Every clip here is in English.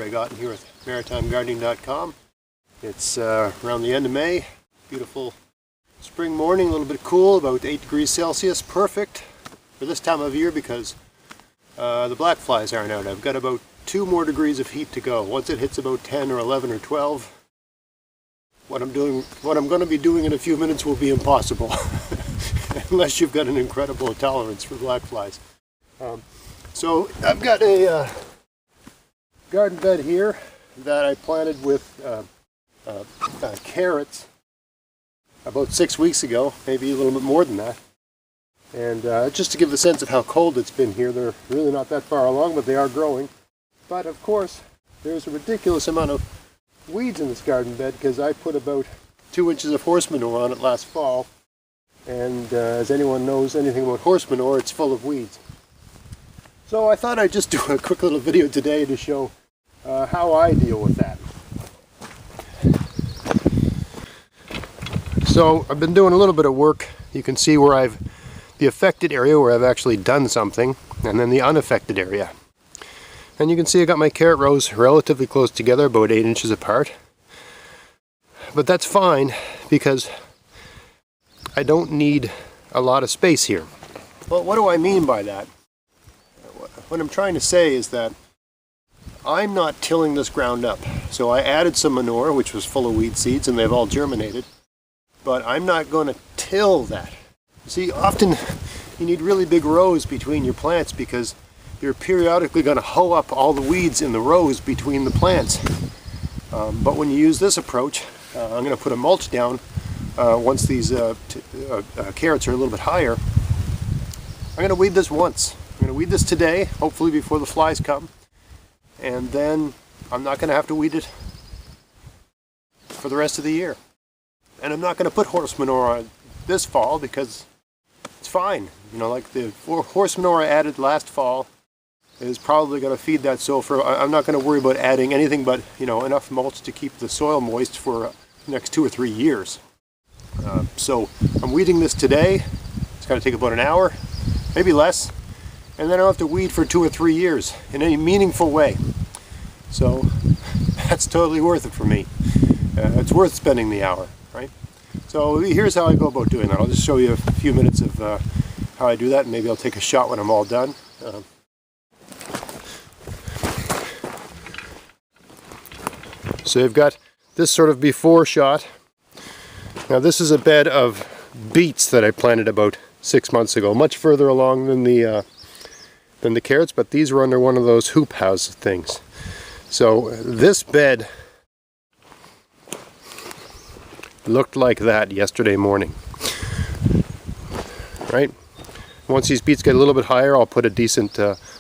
I got here with maritimegardening.com. It's around the end of May. Beautiful spring morning, a little bit cool, about 8 degrees Celsius. Perfect for this time of year because the black flies aren't out. I've got about 2 more degrees of heat to go. Once it hits about 10 or 11 or 12, what I'm going to be doing in a few minutes will be impossible. Unless you've got an incredible tolerance for black flies. So I've got a garden bed here that I planted with carrots about 6 weeks ago, maybe a little bit more than that. And just to give the sense of how cold it's been here, they're really not that far along, but they are growing. But of course, there's a ridiculous amount of weeds in this garden bed because I put about 2 inches of horse manure on it last fall. And as anyone knows anything about horse manure, it's full of weeds. So I thought I'd just do a quick little video today to show how I deal with that. So I've been doing a little bit of work. You can see where the affected area where I've actually done something, and then the unaffected area. And you can see I got my carrot rows relatively close together, about 8 inches apart. But that's fine because I don't need a lot of space here. Well, what do I mean by that? What I'm trying to say is that I'm not tilling this ground up. So I added some manure, which was full of weed seeds, and they've all germinated. But I'm not going to till that. See, often you need really big rows between your plants because you're periodically going to hoe up all the weeds in the rows between the plants. But when you use this approach, I'm going to put a mulch down once these carrots are a little bit higher. I'm going to weed this once. I'm going to weed this today, hopefully before the flies come. And then I'm not going to have to weed it for the rest of the year. And I'm not going to put horse manure on this fall because it's fine. You know, like the horse manure I added last fall is probably going to feed that soil for, I'm not going to worry about adding anything but, you know, enough mulch to keep the soil moist for the next 2 or 3 years. So I'm weeding this today. It's going to take about an hour, maybe less, and then I'll have to weed for 2 or 3 years in any meaningful way. So that's totally worth it for me. It's worth spending the hour, right? So here's how I go about doing that. I'll just show you a few minutes of how I do that, and maybe I'll take a shot when I'm all done. So you've got this sort of before shot. Now this is a bed of beets that I planted about 6 months ago, much further along than the carrots, but these were under one of those hoop house things. So this bed looked like that yesterday morning, right? Once these beets get a little bit higher, I'll put a decent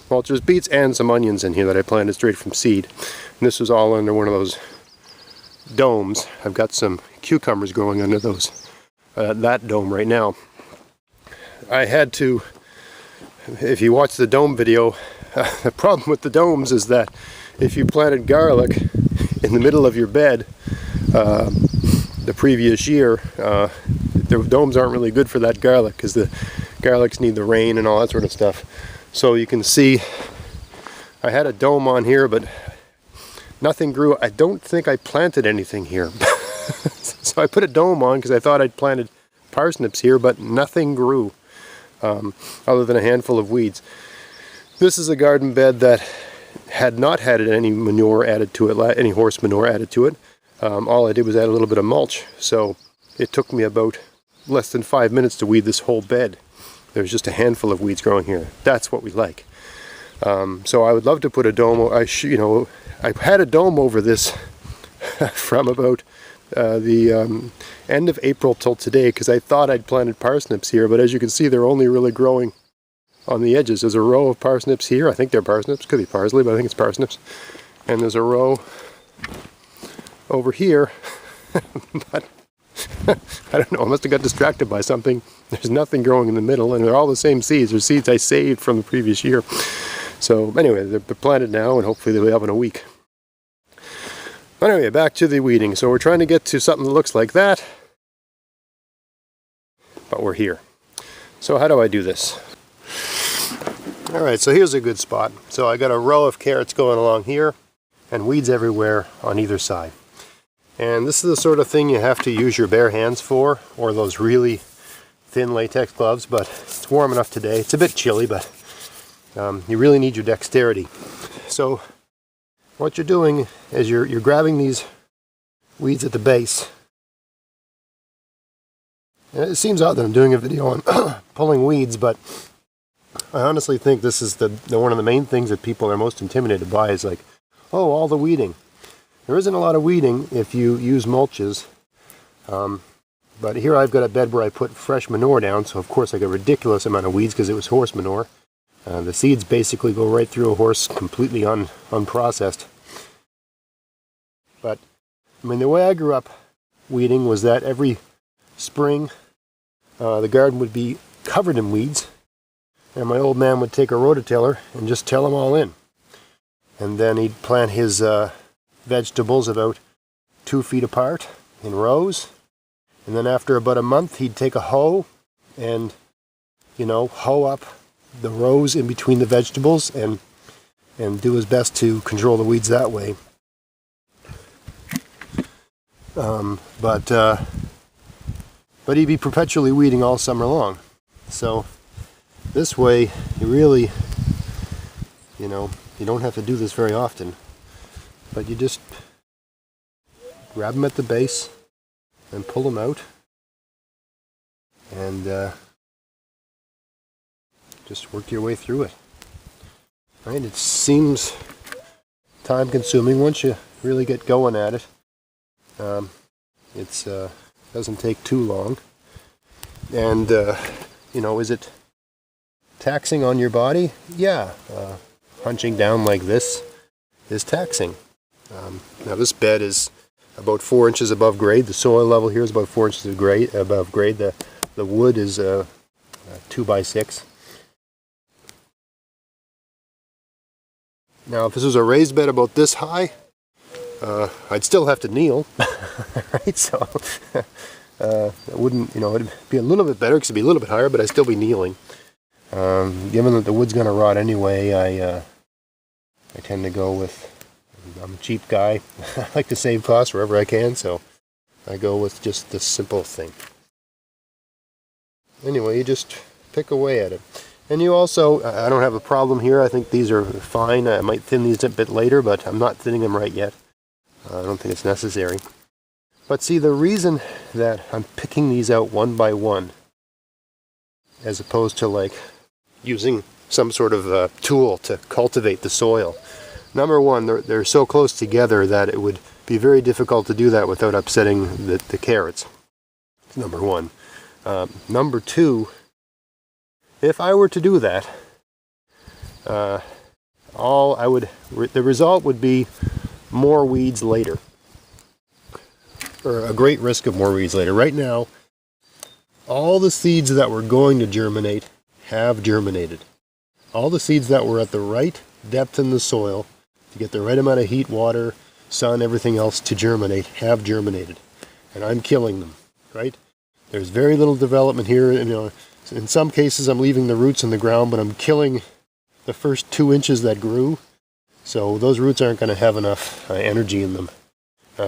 mulch. There's beets and some onions in here that I planted straight from seed. And this was all under one of those domes. I've got some cucumbers growing under those that dome right now. I had to, if you watch the dome video, the problem with the domes is that if you planted garlic in the middle of your bed the previous year, the domes aren't really good for that garlic because the garlics need the rain and all that sort of stuff. So you can see I had a dome on here, but nothing grew. I don't think I planted anything here. So I put a dome on because I thought I'd planted parsnips here, but nothing grew other than a handful of weeds. This is a garden bed that had not had any manure added to it, any horse manure added to it. All I did was add a little bit of mulch. So it took me about less than 5 minutes to weed this whole bed. There's just a handful of weeds growing here. That's what we like. So I would love to put a dome. I had a dome over this from about the end of April till today because I thought I'd planted parsnips here, but as you can see, they're only really growing on the edges. There's a row of parsnips here. I think they're parsnips. Could be parsley, but I think it's parsnips. And there's a row over here. But I don't know. I must have got distracted by something. There's nothing growing in the middle, and they're all the same seeds. They're seeds I saved from the previous year. So anyway, they're planted now, and hopefully they'll be up in a week. Anyway, back to the weeding. So we're trying to get to something that looks like that, but we're here. So how do I do this? Alright, so here's a good spot. So I got a row of carrots going along here, and weeds everywhere on either side. And this is the sort of thing you have to use your bare hands for, or those really thin latex gloves, but it's warm enough today. It's a bit chilly, but you really need your dexterity. So what you're doing is you're grabbing these weeds at the base. And it seems odd that I'm doing a video on pulling weeds, but I honestly think this is the one of the main things that people are most intimidated by is like, oh, all the weeding. There isn't a lot of weeding if you use mulches. But here I've got a bed where I put fresh manure down, so of course I got a ridiculous amount of weeds because it was horse manure. The seeds basically go right through a horse completely unprocessed. But, I mean, the way I grew up weeding was that every spring the garden would be covered in weeds, and my old man would take a rototiller and just till them all in. And then he'd plant his vegetables about 2 feet apart in rows. And then after about a month, he'd take a hoe and, hoe up the rows in between the vegetables and do his best to control the weeds that way. But he'd be perpetually weeding all summer long. So this way, you really, you don't have to do this very often. But you just grab them at the base and pull them out, and just work your way through it. Right? It seems time consuming once you really get going at it. It doesn't take too long. And, is it taxing on your body? Yeah. Hunching down like this is taxing. Now this bed is about 4 inches above grade. The soil level here is about 4 inches above grade. The wood is 2 by 6. Now if this was a raised bed about this high, I'd still have to kneel, right? So it wouldn't, it'd be a little bit better because it'd be a little bit higher, but I'd still be kneeling. Given that the wood's going to rot anyway, I tend to go with, I'm a cheap guy. I like to save costs wherever I can, so I go with just this simple thing. Anyway, you just pick away at it. And you also, I don't have a problem here. I think these are fine. I might thin these a bit later, but I'm not thinning them right yet. I don't think it's necessary. But see, the reason that I'm picking these out one by one, as opposed to like using some sort of tool to cultivate the soil. Number one, they're so close together that it would be very difficult to do that without upsetting the carrots. Number one. Number two, if I were to do that, the result would be more weeds later. Or a great risk of more weeds later. Right now, all the seeds that were going to germinate have germinated. All the seeds that were at the right depth in the soil to get the right amount of heat, water, sun, everything else to germinate have germinated. And I'm killing them, right? There's very little development here. In some cases I'm leaving the roots in the ground, but I'm killing the first 2 inches that grew. So those roots aren't going to have enough energy in them.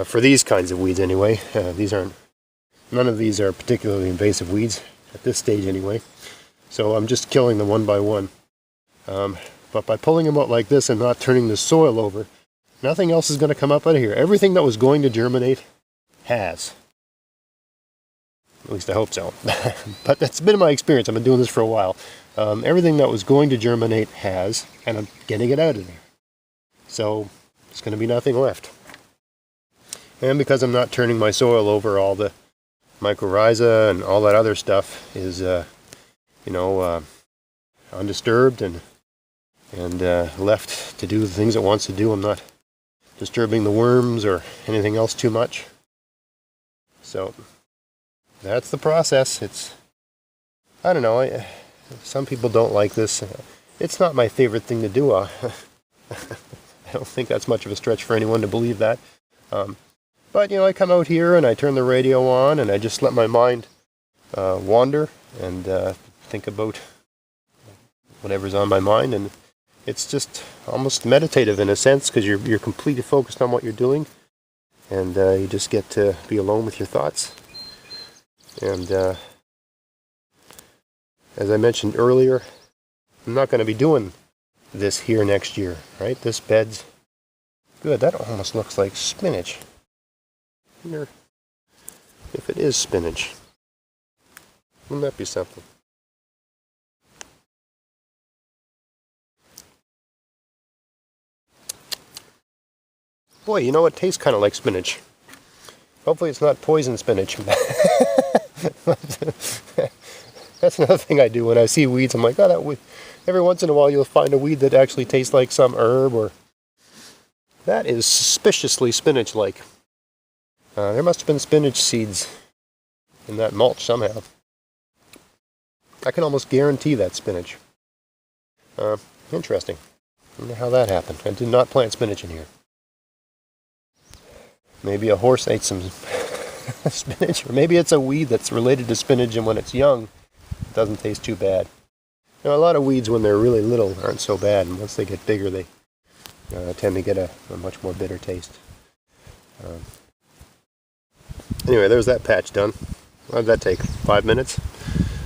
For these kinds of weeds anyway. None of these are particularly invasive weeds, at this stage anyway. So I'm just killing them one by one. But by pulling them out like this and not turning the soil over, nothing else is going to come up out of here. Everything that was going to germinate has. At least I hope so. But that's been my experience. I've been doing this for a while. Everything that was going to germinate has, and I'm getting it out of there. So there's going to be nothing left. And because I'm not turning my soil over, all the mycorrhiza and all that other stuff is, undisturbed and left to do the things it wants to do. I'm not disturbing the worms or anything else too much. So that's the process. I don't know, some people don't like this. It's not my favorite thing to do. I don't think that's much of a stretch for anyone to believe that. But, I come out here and I turn the radio on and I just let my mind wander and think about whatever's on my mind. And it's just almost meditative in a sense, because you're completely focused on what you're doing, and you just get to be alone with your thoughts. And as I mentioned earlier, I'm not going to be doing this here next year, right? This bed's good. That almost looks like spinach. I wonder if it is spinach. Wouldn't that be something? Boy, you know, it tastes kind of like spinach. Hopefully it's not poison spinach. That's another thing I do when I see weeds. I'm like, oh, that weed. Every once in a while you'll find a weed that actually tastes like some herb, or that is suspiciously spinach-like. There must have been spinach seeds in that mulch somehow. I can almost guarantee that's spinach. Interesting. I wonder how that happened. I did not plant spinach in here. Maybe a horse ate some spinach, or maybe it's a weed that's related to spinach, and when it's young, it doesn't taste too bad. You know, a lot of weeds, when they're really little, aren't so bad, and once they get bigger, they tend to get a much more bitter taste. Anyway, there's that patch done. What did that take? 5 minutes?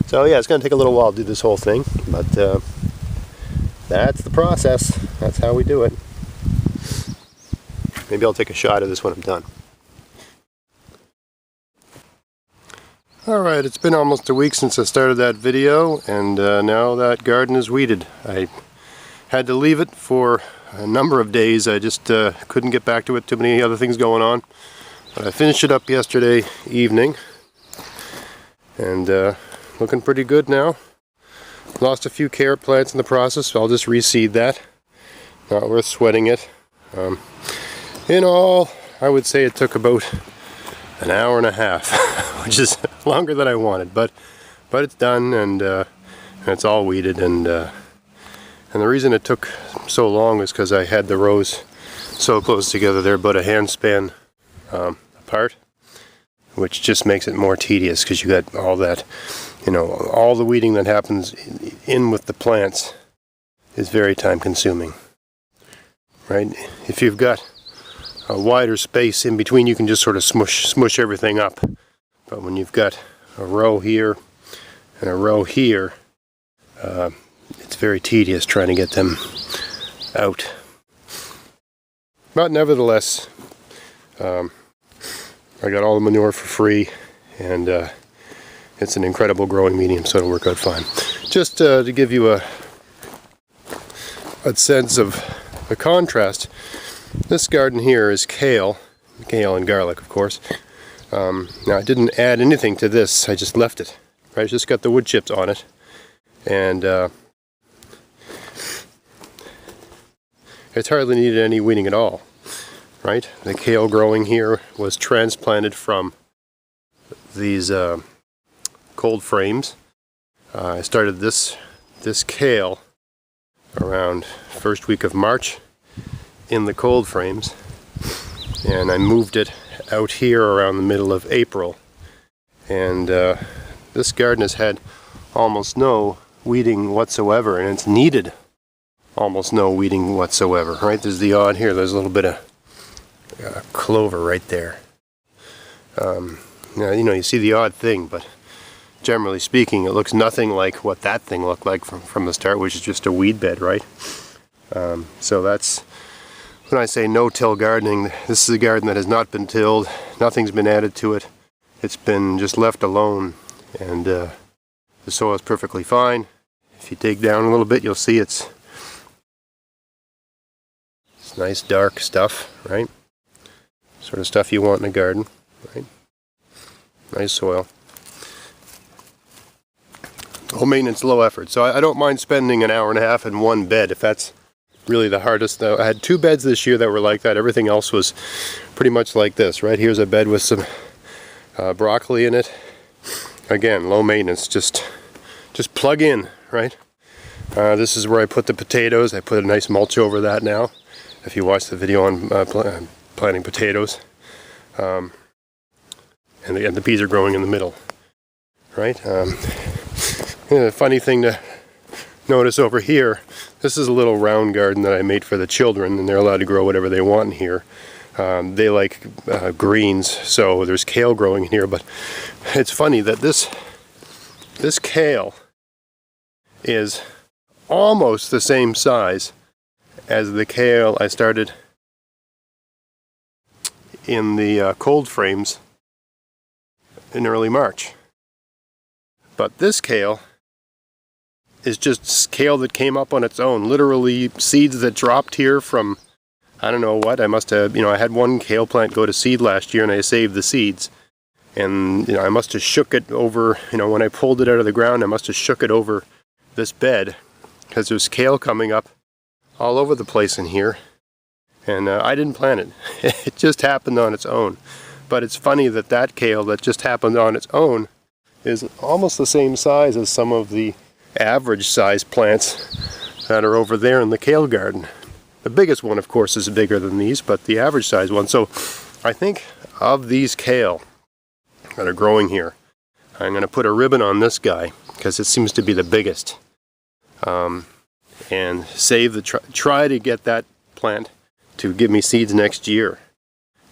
So yeah, it's going to take a little while to do this whole thing, but that's the process. That's how we do it. Maybe I'll take a shot of this when I'm done. Alright, it's been almost a week since I started that video, and now that garden is weeded. I had to leave it for a number of days. I just couldn't get back to it, too many other things going on. But I finished it up yesterday evening, and looking pretty good now. Lost a few carrot plants in the process, so I'll just reseed that. Not worth sweating it. In all, I would say it took about an hour and a half, which is longer than I wanted, but it's done, and it's all weeded, and the reason it took so long is because I had the rows so close together. They're about a hand span apart, which just makes it more tedious, because you got all that, you know, all the weeding that happens in with the plants is very time consuming, right? If you've got a wider space in between, you can just sort of smush everything up. But when you've got a row here and a row here, it's very tedious trying to get them out. But nevertheless, I got all the manure for free, and it's an incredible growing medium, so it'll work out fine. Just to give you a sense of the contrast, this garden here is kale and garlic, of course. Now, I didn't add anything to this, I just left it. Right? I just got the wood chips on it, and it's hardly needed any weeding at all. Right? The kale growing here was transplanted from these cold frames. I started this kale around first week of March in the cold frames, and I moved it out here around the middle of April, and this garden has had almost no weeding whatsoever, and it's needed almost no weeding whatsoever. Right, there's the odd here, there's a little bit of clover right there. Now, you know, you see the odd thing, but generally speaking, it looks nothing like what that thing looked like from the start, which is just a weed bed, right? So that's when I say no-till gardening. This is a garden that has not been tilled, nothing's been added to it. It's been just left alone, and the soil is perfectly fine. If you dig down a little bit, you'll see it's nice dark stuff, right? Sort of stuff you want in a garden, right? Nice soil. Low maintenance, low effort. So I don't mind spending an hour and a half in one bed if that's really the hardest. I had 2 beds this year that were like that. Everything else was pretty much like this, right? Here's a bed with some broccoli in it. Again, low maintenance, just plug in, right? This is where I put the potatoes. I put a nice mulch over that now. If you watch the video on planting potatoes. And the peas are growing in the middle, right? The funny thing to Notice over here, this is a little round garden that I made for the children, and they're allowed to grow whatever they want in here. They like greens, so there's kale growing in here, but it's funny that this kale is almost the same size as the kale I started in the cold frames in early March. But this kale is just kale that came up on its own, literally seeds that dropped here from, I don't know what, I must have, I had one kale plant go to seed last year and I saved the seeds. And, I must have shook it over, when I pulled it out of the ground, I must have shook it over this bed, because there's kale coming up all over the place in here. And I didn't plant it. It just happened on its own. But it's funny that that kale that just happened on its own is almost the same size as some of the average size plants that are over there in the kale garden. The biggest one, of course, is bigger than these, but the average size one. So I think of these kale that are growing here, I'm going to put a ribbon on this guy because it seems to be the biggest, and save the try to get that plant to give me seeds next year,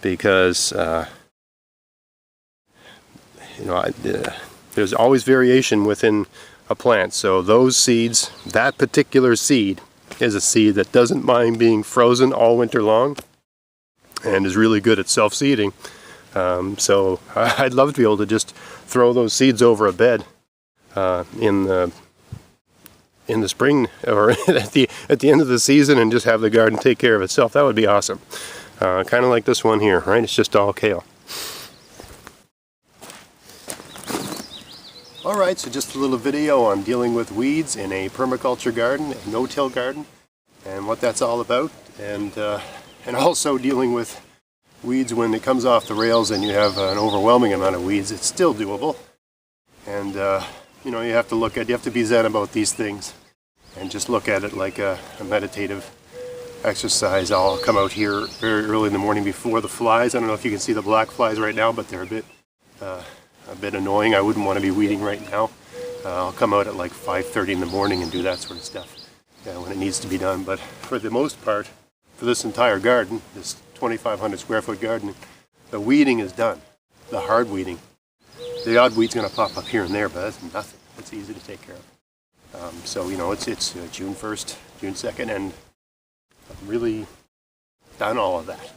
because there's always variation within a plant. So those seeds, that particular seed is a seed that doesn't mind being frozen all winter long and is really good at self-seeding. So I'd love to be able to just throw those seeds over a bed in the spring, or at the end of the season, and just have the garden take care of itself. That would be awesome. Kind of like this one here, right? It's just all kale. Alright, so just a little video on dealing with weeds in a permaculture garden, a no-till garden, and what that's all about, and also dealing with weeds when it comes off the rails and you have an overwhelming amount of weeds. It's still doable, and you have to be zen about these things and just look at it like a meditative exercise. I'll come out here very early in the morning before the flies. I don't know if you can see the black flies right now, but they're a bit annoying. I wouldn't want to be weeding right now. I'll come out at like 5:30 in the morning and do that sort of stuff when it needs to be done. But for the most part, for this entire garden, this 2,500 square foot garden, the weeding is done. The hard weeding. The odd weed's going to pop up here and there, but that's nothing. It's easy to take care of. So it's June 1st, June 2nd, and I've really done all of that.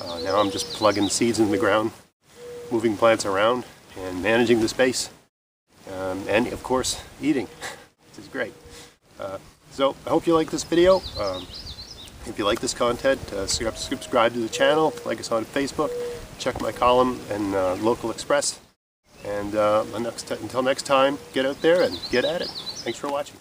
Now I'm just plugging seeds in the ground, moving plants around, and managing the space, and of course eating, which is great. So I hope you like this video. If you like this content, subscribe to the channel, like us on Facebook, check my column in Local Express, and until next time, get out there and get at it. Thanks for watching.